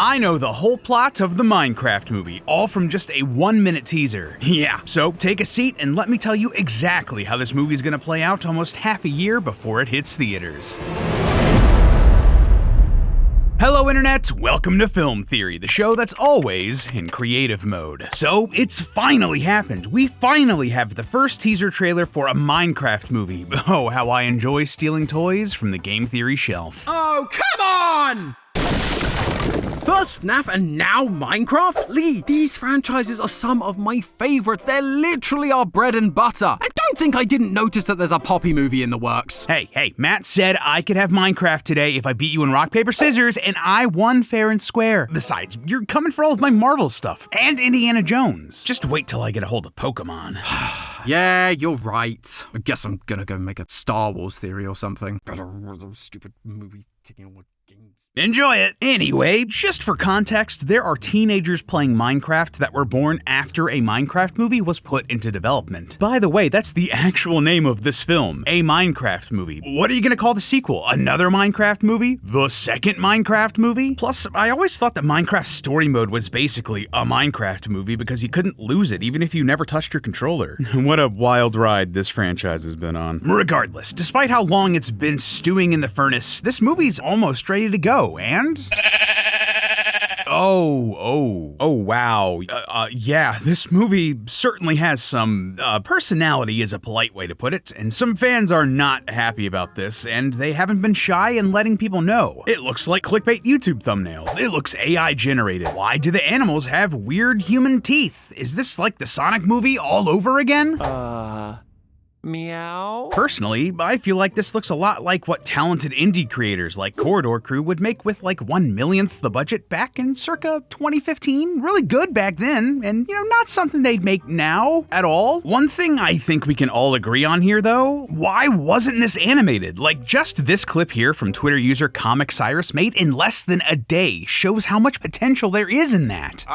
I know the whole plot of the Minecraft movie, all from just a 1-minute teaser. Yeah, so take a seat and let me tell you exactly how this movie's gonna play out almost half a year before it hits theaters. Hello Internet, welcome to Film Theory, the show that's always in creative mode. So, it's finally happened. We finally have the first teaser trailer for a Minecraft movie. Oh, how I enjoy stealing toys from the game theory shelf. Oh, come on! First FNAF and now Minecraft? Lee, these franchises are some of my favorites. They're literally our bread and butter. And don't think I didn't notice that there's a Poppy movie in the works. Hey, Matt said I could have Minecraft today if I beat you in rock, paper, scissors, and I won fair and square. Besides, you're coming for all of my Marvel stuff, and Indiana Jones. Just wait till I get a hold of Pokemon. Yeah, you're right. I guess I'm gonna go make a Star Wars theory or something. Stupid movie taking all games. Enjoy it! Anyway, just for context, there are teenagers playing Minecraft that were born after a Minecraft movie was put into development. By the way, that's the actual name of this film, a Minecraft movie. What are you gonna call the sequel? Another Minecraft movie? The second Minecraft movie? Plus, I always thought that Minecraft Story Mode was basically a Minecraft movie because you couldn't lose it even if you never touched your controller. What a wild ride this franchise has been on. Regardless, despite how long it's been stewing in the furnace, this movie's almost ready to go. And? Oh, wow. Yeah, this movie certainly has some personality is a polite way to put it, and some fans are not happy about this, and they haven't been shy in letting people know. It looks like clickbait YouTube thumbnails. It looks AI generated. Why do the animals have weird human teeth? Is this like the Sonic movie all over again? Meow? Personally, I feel like this looks a lot like what talented indie creators like Corridor Crew would make with like 1/1,000,000th the budget back in circa 2015. Really good back then, and not something they'd make now at all. One thing I think we can all agree on here though, why wasn't this animated? Like just this clip here from Twitter user Comic Cyrus made in less than a day shows how much potential there is in that.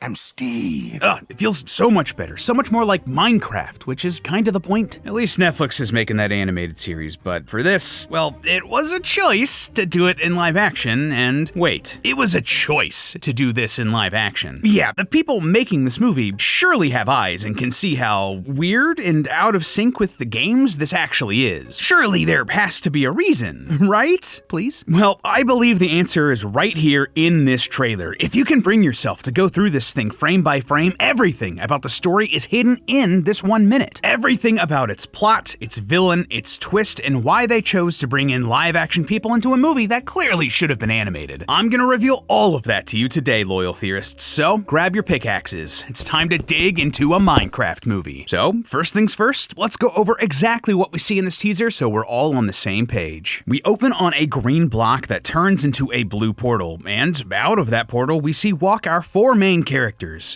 I'm Steve. It feels so much better, so much more like Minecraft, which is kind of the point. At least Netflix is making that animated series, but for this, well, it was a choice to do it in live action, and wait, it was a choice to do this in live action. Yeah, the people making this movie surely have eyes and can see how weird and out of sync with the games this actually is. Surely there has to be a reason, right? Please? Well, I believe the answer is right here in this trailer. If you can bring yourself to go through this thing frame by frame, everything about the story is hidden in this 1 minute. Everything about its plot, its villain, its twist, and why they chose to bring in live action people into a movie that clearly should have been animated. I'm gonna reveal all of that to you today, loyal theorists, so grab your pickaxes. It's time to dig into a Minecraft movie. So, first things first, let's go over exactly what we see in this teaser so we're all on the same page. We open on a green block that turns into a blue portal, and out of that portal we see walk our 4 main characters.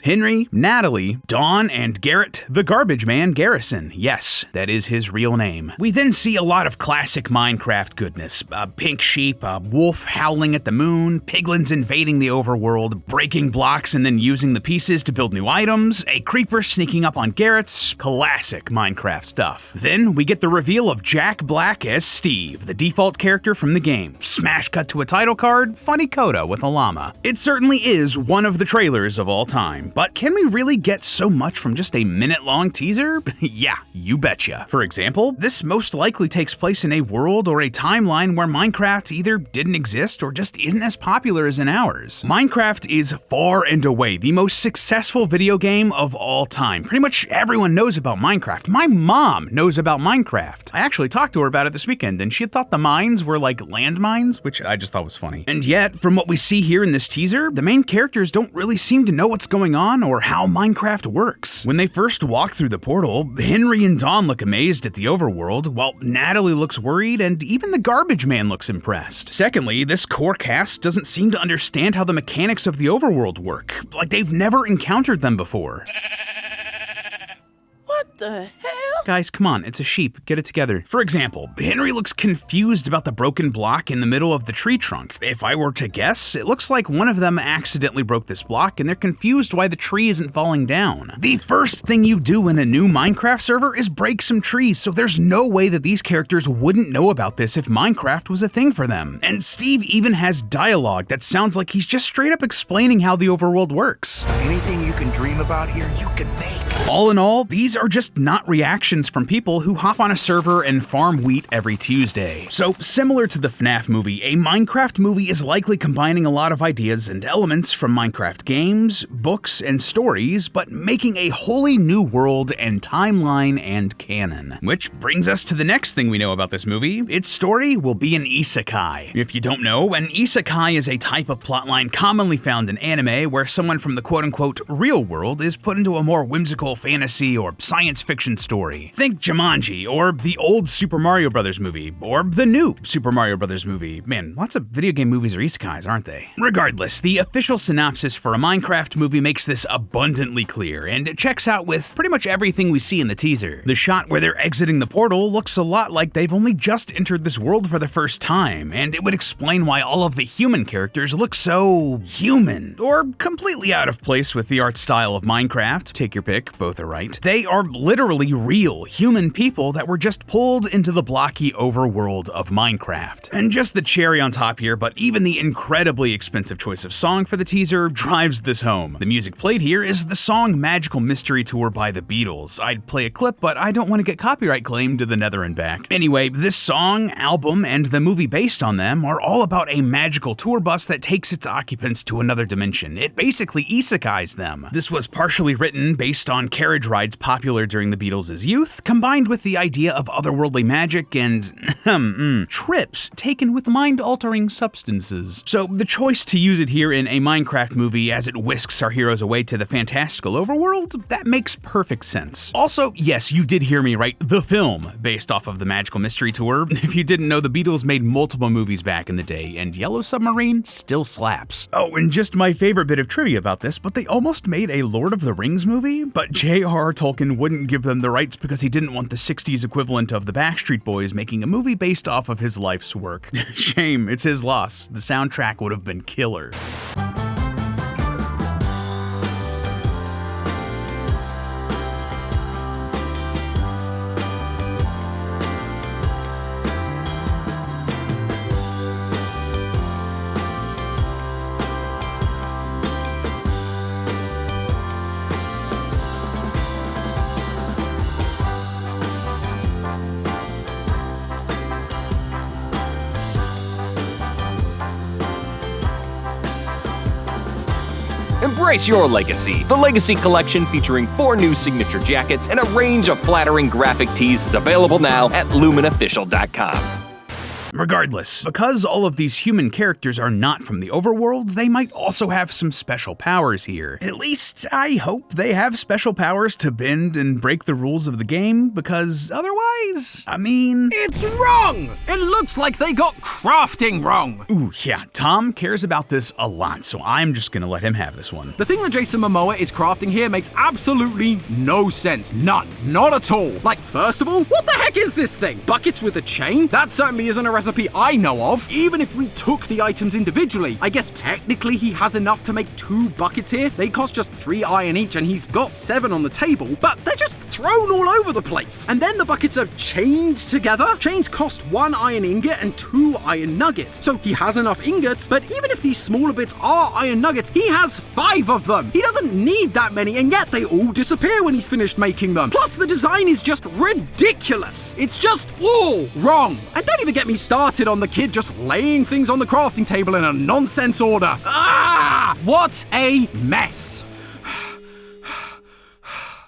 Henry, Natalie, Dawn, and Garrett, the garbage man Garrison. Yes, that is his real name. We then see a lot of classic Minecraft goodness. A pink sheep, a wolf howling at the moon, piglins invading the overworld, breaking blocks and then using the pieces to build new items, a creeper sneaking up on Garrett's, classic Minecraft stuff. Then we get the reveal of Jack Black as Steve, the default character from the game. Smash cut to a title card, funny coda with a llama. It certainly is one of the trailers of all time, but can we really get so much from just a minute-long teaser? Yeah, you betcha. For example, this most likely takes place in a world or a timeline where Minecraft either didn't exist or just isn't as popular as in ours. Minecraft is far and away the most successful video game of all time. Pretty much everyone knows about Minecraft. My mom knows about Minecraft. I actually talked to her about it this weekend, and she thought the mines were like landmines, which I just thought was funny. And yet, from what we see here in this teaser, the main characters don't really seem to know what's going on or how Minecraft works. When they first walk through the portal, Henry and Dawn look amazed at the overworld, while Natalie looks worried and even the garbage man looks impressed. Secondly, this core cast doesn't seem to understand how the mechanics of the overworld work, like they've never encountered them before. What the hell? Guys, come on, it's a sheep, get it together. For example, Henry looks confused about the broken block in the middle of the tree trunk. If I were to guess, it looks like one of them accidentally broke this block and they're confused why the tree isn't falling down. The first thing you do in a new Minecraft server is break some trees, so there's no way that these characters wouldn't know about this if Minecraft was a thing for them. And Steve even has dialogue that sounds like he's just straight up explaining how the overworld works. Anything you can dream about here, you can make. All in all, these are just not reactions from people who hop on a server and farm wheat every Tuesday. So similar to the FNAF movie, a Minecraft movie is likely combining a lot of ideas and elements from Minecraft games, books, and stories, but making a wholly new world and timeline and canon. Which brings us to the next thing we know about this movie. Its story will be an Isekai. If you don't know, an Isekai is a type of plotline commonly found in anime where someone from the quote-unquote real world is put into a more whimsical fantasy or science fiction story. Think Jumanji, or the old Super Mario Bros. Movie, or the new Super Mario Bros. Movie. Man, lots of video game movies are isekais, aren't they? Regardless, the official synopsis for a Minecraft movie makes this abundantly clear, and it checks out with pretty much everything we see in the teaser. The shot where they're exiting the portal looks a lot like they've only just entered this world for the first time, and it would explain why all of the human characters look so human, or completely out of place with the art style of Minecraft. Take your pick, both are right. They are literally real human people that were just pulled into the blocky overworld of Minecraft. And just the cherry on top here, but even the incredibly expensive choice of song for the teaser drives this home. The music played here is the song Magical Mystery Tour by the Beatles. I'd play a clip, but I don't want to get copyright claimed to the nether and back. Anyway, this song, album, and the movie based on them are all about a magical tour bus that takes its occupants to another dimension. It basically isekais them. This was partially written based on carriage rides popular during the Beatles' youth, combined with the idea of otherworldly magic and trips taken with mind-altering substances. So the choice to use it here in a Minecraft movie as it whisks our heroes away to the fantastical overworld, that makes perfect sense. Also, yes, you did hear me right, the film based off of the Magical Mystery Tour. If you didn't know, the Beatles made multiple movies back in the day, and Yellow Submarine still slaps. Oh, and just my favorite bit of trivia about this, but they almost made a Lord of the Rings movie, but J.R.R. Tolkien wouldn't give them the rights because he didn't want the 60s equivalent of the Backstreet Boys making a movie based off of his life's work. Shame, it's his loss. The soundtrack would have been killer. Embrace your legacy. The Legacy Collection, featuring 4 new signature jackets and a range of flattering graphic tees, is available now at lumenofficial.com. Regardless, because all of these human characters are not from the overworld, they might also have some special powers here. At least, I hope they have special powers to bend and break the rules of the game, because otherwise, I mean... It's wrong! It looks like they got crafting wrong! Ooh, yeah, Tom cares about this a lot, so I'm just gonna let him have this one. The thing that Jason Momoa is crafting here makes absolutely no sense. None. Not at all. Like, first of all, what the heck is this thing? Buckets with a chain? That certainly isn't a recipe I know of. Even if we took the items individually, I guess technically he has enough to make 2 buckets here. They cost just 3 iron each and he's got 7 on the table, but they're just thrown all over the place. And then the buckets are chained together. Chains cost 1 iron ingot and 2 iron nuggets. So he has enough ingots, but even if these smaller bits are iron nuggets, he has 5 of them. He doesn't need that many, and yet they all disappear when he's finished making them. Plus the design is just ridiculous. It's just all wrong. And don't even get me started on the kid just laying things on the crafting table in a nonsense order. Ah! What a mess.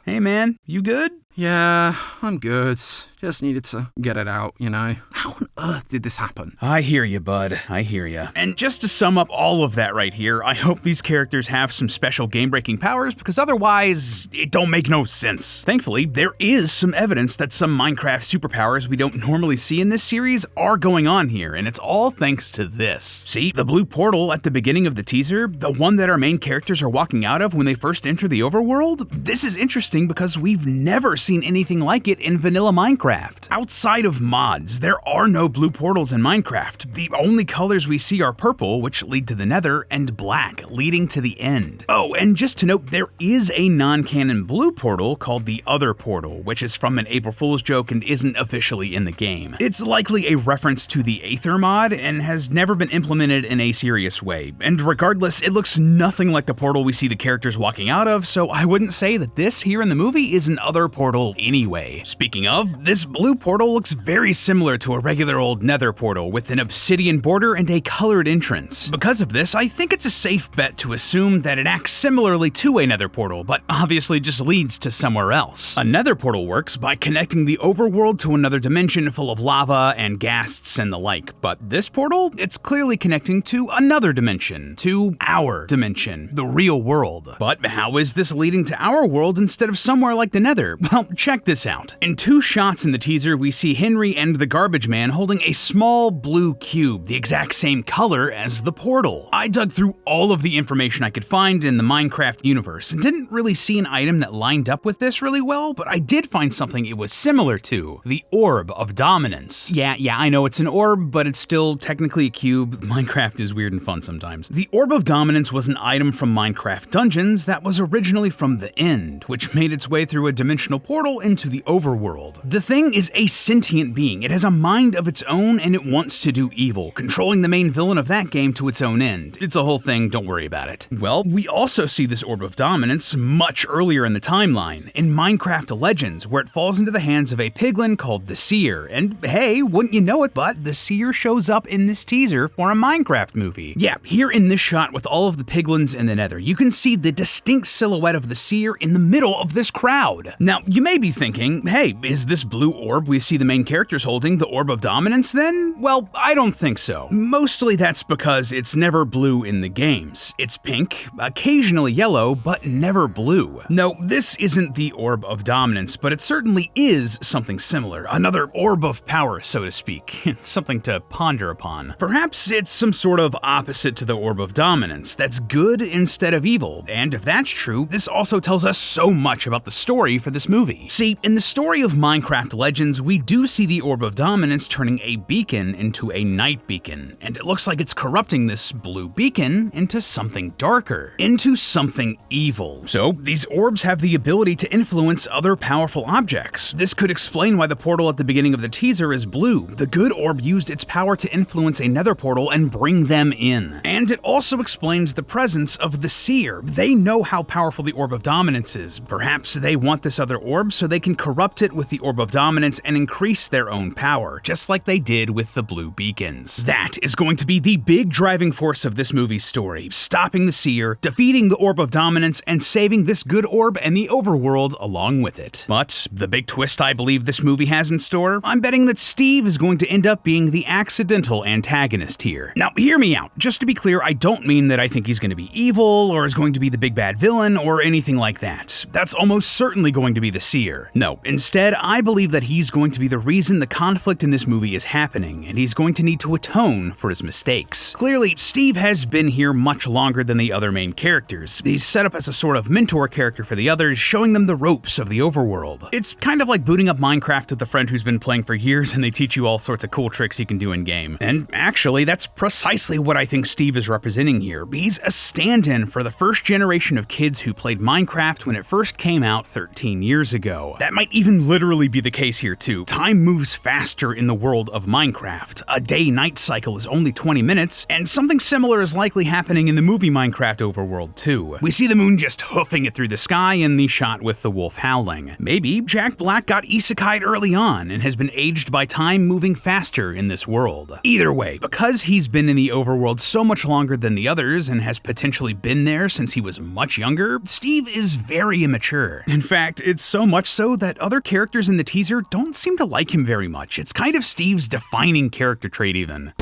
Hey man, you good? Yeah, I'm good. Just needed to get it out, you know. How on earth did this happen? I hear you, bud. I hear you. And just to sum up all of that right here, I hope these characters have some special game-breaking powers, because otherwise, it don't make no sense. Thankfully, there is some evidence that some Minecraft superpowers we don't normally see in this series are going on here, and it's all thanks to this. See, the blue portal at the beginning of the teaser, the one that our main characters are walking out of when they first enter the overworld? This is interesting because we've never seen anything like it it in vanilla Minecraft. Outside of mods, there are no blue portals in Minecraft. The only colors we see are purple, which lead to the Nether, and black, leading to the end. Oh, and just to note, there is a non-canon blue portal called the Other Portal, which is from an April Fool's joke and isn't officially in the game. It's likely a reference to the Aether mod and has never been implemented in a serious way. And regardless, it looks nothing like the portal we see the characters walking out of, so I wouldn't say that this here in the movie is an Other Portal anyway. Speaking of, this blue portal looks very similar to a regular old Nether portal with an obsidian border and a colored entrance. Because of this, I think it's a safe bet to assume that it acts similarly to a Nether portal, but obviously just leads to somewhere else. A Nether portal works by connecting the overworld to another dimension full of lava and ghasts and the like, but this portal, it's clearly connecting to another dimension, to our dimension, the real world. But how is this leading to our world instead of somewhere like the Nether? Well, check this out. In 2 shots in the teaser, we see Henry and the Garbage Man holding a small blue cube, the exact same color as the portal. I dug through all of the information I could find in the Minecraft universe and didn't really see an item that lined up with this really well, but I did find something it was similar to, the Orb of Dominance. Yeah, I know it's an orb, but it's still technically a cube. Minecraft is weird and fun sometimes. The Orb of Dominance was an item from Minecraft Dungeons that was originally from the End, which made its way through a dimensional portal into the overworld. The thing is a sentient being. It has a mind of its own and it wants to do evil, controlling the main villain of that game to its own end. It's a whole thing, don't worry about it. Well, we also see this Orb of Dominance much earlier in the timeline, in Minecraft Legends, where it falls into the hands of a piglin called the Seer. And hey, wouldn't you know it, but the Seer shows up in this teaser for a Minecraft movie. Yeah, here in this shot with all of the piglins in the Nether, you can see the distinct silhouette of the Seer in the middle of this crowd. Now, you may be thinking, hey, is this blue orb we see the main characters holding the Orb of Dominance then? Well, I don't think so. Mostly that's because it's never blue in the games. It's pink, occasionally yellow, but never blue. No, this isn't the Orb of Dominance, but it certainly is something similar. Another orb of power, so to speak. Something to ponder upon. Perhaps it's some sort of opposite to the Orb of Dominance, that's good instead of evil. And if that's true, this also tells us so much about the story for this movie. See, in the story of Minecraft Legends, we do see the Orb of Dominance turning a beacon into a night beacon, and it looks like it's corrupting this blue beacon into something darker, into something evil. So these orbs have the ability to influence other powerful objects. This could explain why the portal at the beginning of the teaser is blue. The good orb used its power to influence a Nether portal and bring them in. And it also explains the presence of the Seer. They know how powerful the Orb of Dominance is. Perhaps they want this other orb so they can corrupt it with the Orb of Dominance and increase their own power, just like they did with the blue beacons. That is going to be the big driving force of this movie's story, stopping the Seer, defeating the Orb of Dominance, and saving this good orb and the overworld along with it. But the big twist I believe this movie has in store, I'm betting that Steve is going to end up being the accidental antagonist here. Now, hear me out. Just to be clear, I don't mean that I think he's going to be evil or is going to be the big bad villain or anything like that. That's almost certainly going to be the Seer. No, instead, I believe that he's going to be the reason the conflict in this movie is happening, and he's going to need to atone for his mistakes. Clearly, Steve has been here much longer than the other main characters. He's set up as a sort of mentor character for the others, showing them the ropes of the overworld. It's kind of like booting up Minecraft with a friend who's been playing for years and they teach you all sorts of cool tricks you can do in-game. And actually, that's precisely what I think Steve is representing here. He's a stand-in for the first generation of kids who played Minecraft when it first came out 13 years ago. That might even literally be the case here too. Time moves faster in the world of Minecraft. A day-night cycle is only 20 minutes, and something similar is likely happening in the movie Minecraft overworld too. We see the moon just hoofing it through the sky in the shot with the wolf howling. Maybe Jack Black got isekai'd early on and has been aged by time moving faster in this world. Either way, because he's been in the overworld so much longer than the others and has potentially been there since he was much younger, Steve is very immature. In fact, it's so much so that other characters in the teaser don't seem to like him very much. It's kind of Steve's defining character trait even.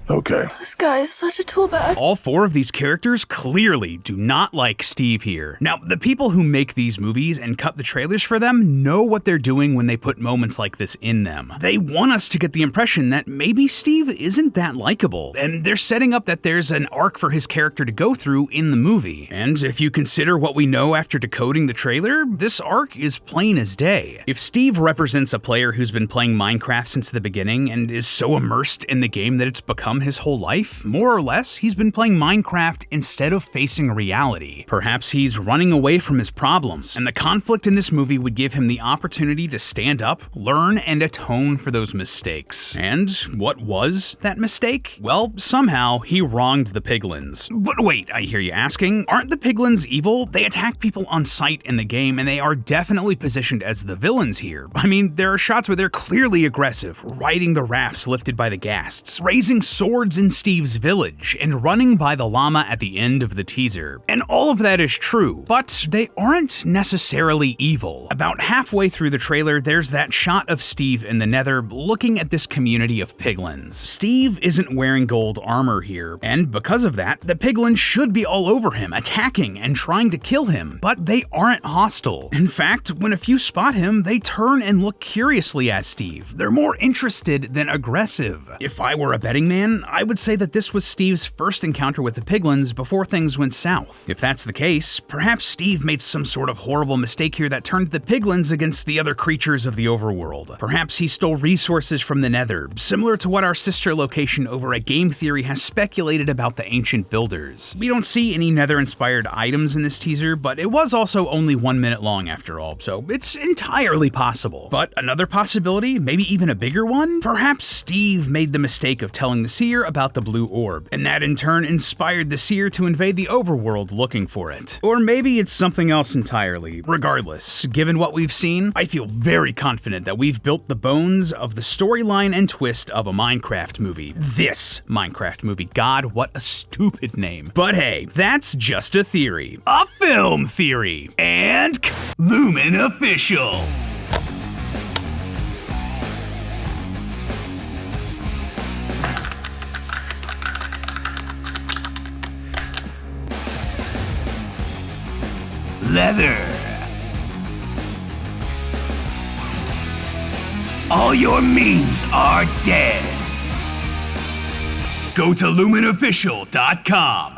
Okay. This guy is such a tool bag. All 4 of these characters clearly do not like Steve here. Now, the people who make these movies and cut the trailers for them know what they're doing when they put moments like this in them. They want us to get the impression that maybe Steve isn't that likable, and they're setting up that there's an arc for his character to go through in the movie. And if you consider what we know after decoding the trailer, this arc is plain as day. If Steve represents a player who's been playing Minecraft since the beginning and is so immersed in the game that it's become his whole life, more or less, he's been playing Minecraft instead of facing reality. Perhaps he's running away from his problems, and the conflict in this movie would give him the opportunity to stand up, learn, and atone for those mistakes. And what was that mistake? Well, somehow he wronged the piglins. But wait, I hear you asking, aren't the piglins evil? They attack people on sight in the game, and they are definitely positioned as the villains here. I mean, there are shots where they're clearly aggressive, riding the rafts lifted by the ghasts, raising swords in Steve's village, and running by the llama at the end of the teaser. And all of that is true, but they aren't necessarily evil. About halfway through the trailer, there's that shot of Steve in the Nether looking at this community of piglins. Steve isn't wearing gold armor here, and because of that, the piglins should be all over him, attacking and trying to kill him, but they aren't hostile. In fact, when a few spot him, they turn and look curiously at Steve. They're more interested than aggressive. If I were a betting man, I would say that this was Steve's first encounter with the piglins before things went south. If that's the case, perhaps Steve made some sort of horrible mistake here that turned the piglins against the other creatures of the overworld. Perhaps he stole resources from the Nether, similar to what our sister location over at Game Theory has speculated about the ancient builders. We don't see any Nether-inspired items in this teaser, but it was also only 1 minute long after all, so it's entirely possible. But another possibility, maybe even a bigger one? Perhaps Steve made the mistake of telling the seer about the blue orb, and that in turn inspired the seer to invade the overworld looking for it. Or maybe it's something else entirely. Regardless, given what we've seen, I feel very confident that we've built the bones of the storyline and twist of a Minecraft movie. This Minecraft movie. God, what a stupid name. But hey, that's just a theory. A film theory. And Lumen Official. Leather. All your memes are dead. Go to lumenofficial.com.